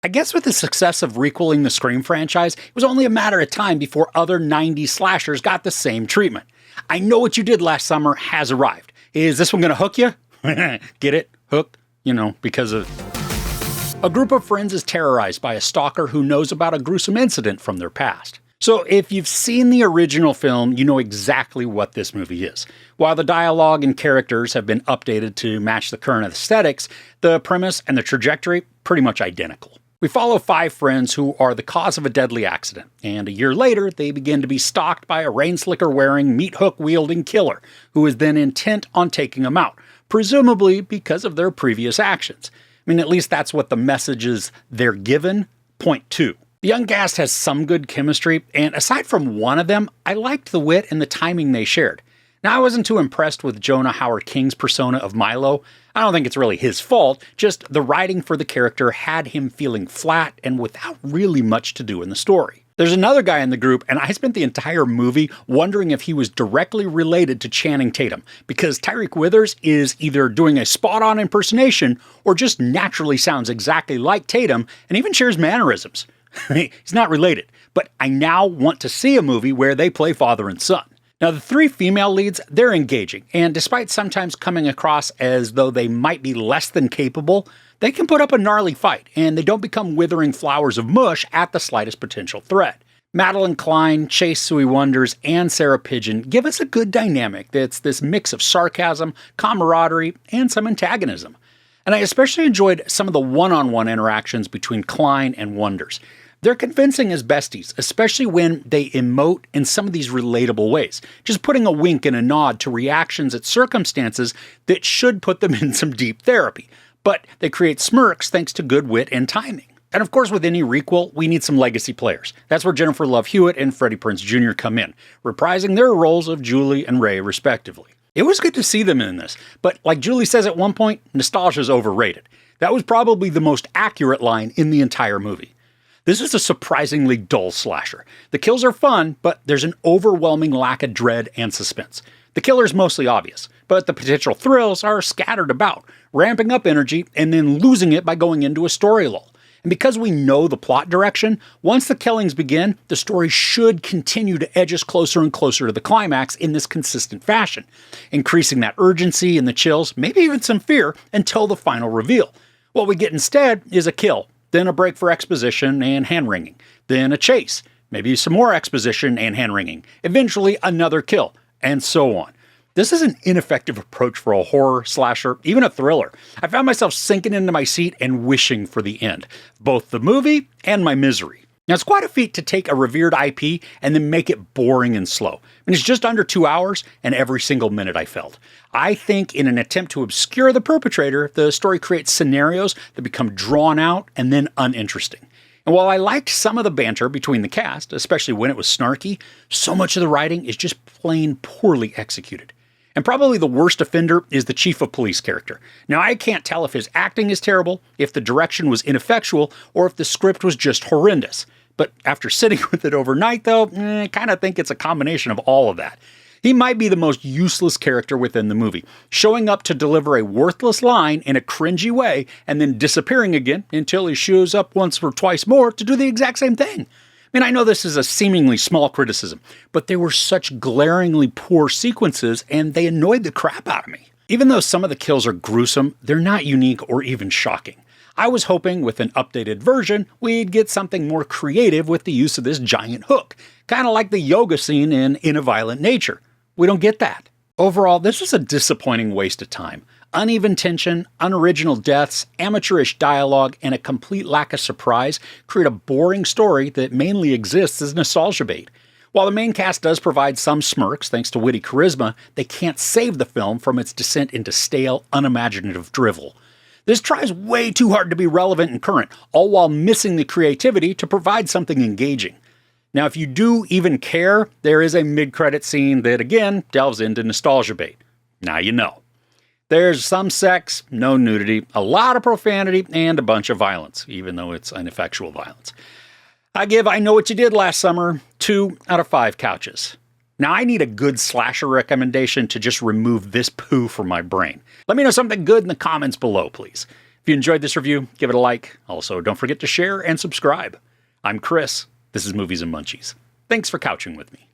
I guess with the success of requeling the Scream franchise, it was only a matter of time before other 90s slashers got the same treatment. I Know What You Did Last Summer has arrived. Is this one going to hook you? Get it? Hooked? You know, because of... A group of friends is terrorized by a stalker who knows about a gruesome incident from their past. So if you've seen the original film, you know exactly what this movie is. While the dialogue and characters have been updated to match the current aesthetics, the premise and the trajectory pretty much identical. We follow 5 friends who are the cause of a deadly accident, and a year later, they begin to be stalked by a rain slicker wearing, meat hook wielding killer, who is then intent on taking them out, presumably because of their previous actions. I mean, at least that's what the messages they're given point to. The young cast has some good chemistry, and aside from one of them, I liked the wit and the timing they shared. Now, I wasn't too impressed with Jonah Hauer-King's persona of Milo. I don't think it's really his fault, just the writing for the character had him feeling flat and without really much to do in the story. There's another guy in the group, and I spent the entire movie wondering if he was directly related to Channing Tatum, because Tyreek Withers is either doing a spot-on impersonation or just naturally sounds exactly like Tatum and even shares mannerisms. He's not related, but I now want to see a movie where they play father and son. Now, the 3 female leads, they're engaging, and despite sometimes coming across as though they might be less than capable, they can put up a gnarly fight, and they don't become withering flowers of mush at the slightest potential threat. Madeline Klein, Chase Sui Wonders, and Sarah Pigeon give us a good dynamic that's this mix of sarcasm, camaraderie, and some antagonism. And I especially enjoyed some of the one-on-one interactions between Klein and Wonders. They're convincing as besties, especially when they emote in some of these relatable ways, just putting a wink and a nod to reactions at circumstances that should put them in some deep therapy. But they create smirks thanks to good wit and timing. And of course, with any requel, we need some legacy players. That's where Jennifer Love Hewitt and Freddie Prinze Jr. come in, reprising their roles of Julie and Ray respectively. It was good to see them in this, but like Julie says at one point, nostalgia's overrated. That was probably the most accurate line in the entire movie. This is a surprisingly dull slasher. The kills are fun, but there's an overwhelming lack of dread and suspense. The killer is mostly obvious, but the potential thrills are scattered about, ramping up energy and then losing it by going into a story lull. And because we know the plot direction, once the killings begin, the story should continue to edge us closer and closer to the climax in this consistent fashion, increasing that urgency and the chills, maybe even some fear, until the final reveal. What we get instead is a kill, then a break for exposition and hand-wringing, then a chase, maybe some more exposition and hand-wringing, eventually another kill, and so on. This is an ineffective approach for a horror, slasher, even a thriller. I found myself sinking into my seat and wishing for the end, both the movie and my misery. Now, it's quite a feat to take a revered IP and then make it boring and slow. And it's just under 2 hours, and every single minute I felt. I think in an attempt to obscure the perpetrator, the story creates scenarios that become drawn out and then uninteresting. And while I liked some of the banter between the cast, especially when it was snarky, so much of the writing is just plain poorly executed. And probably the worst offender is the chief of police character. Now, I can't tell if his acting is terrible, if the direction was ineffectual, or if the script was just horrendous. But after sitting with it overnight, though, I kind of think it's a combination of all of that. He might be the most useless character within the movie, showing up to deliver a worthless line in a cringy way and then disappearing again until he shows up once or twice more to do the exact same thing. I mean, I know this is a seemingly small criticism, but they were such glaringly poor sequences and they annoyed the crap out of me. Even though some of the kills are gruesome, they're not unique or even shocking. I was hoping with an updated version, we'd get something more creative with the use of this giant hook, kind of like the yoga scene in A Violent Nature. We don't get that. Overall, this was a disappointing waste of time. Uneven tension, unoriginal deaths, amateurish dialogue, and a complete lack of surprise create a boring story that mainly exists as nostalgia bait. While the main cast does provide some smirks thanks to witty charisma, they can't save the film from its descent into stale, unimaginative drivel. This tries way too hard to be relevant and current, all while missing the creativity to provide something engaging. Now, if you do even care, there is a mid-credit scene that, again, delves into nostalgia bait. Now you know. There's some sex, no nudity, a lot of profanity, and a bunch of violence, even though it's ineffectual violence. I give I Know What You Did Last Summer 2 out of 5 couches. Now, I need a good slasher recommendation to just remove this poo from my brain. Let me know something good in the comments below, please. If If you enjoyed this review, give it a like. Also, don't forget to share and subscribe. I'm Chris. This is Movies and Munchies. Thanks for couching with me.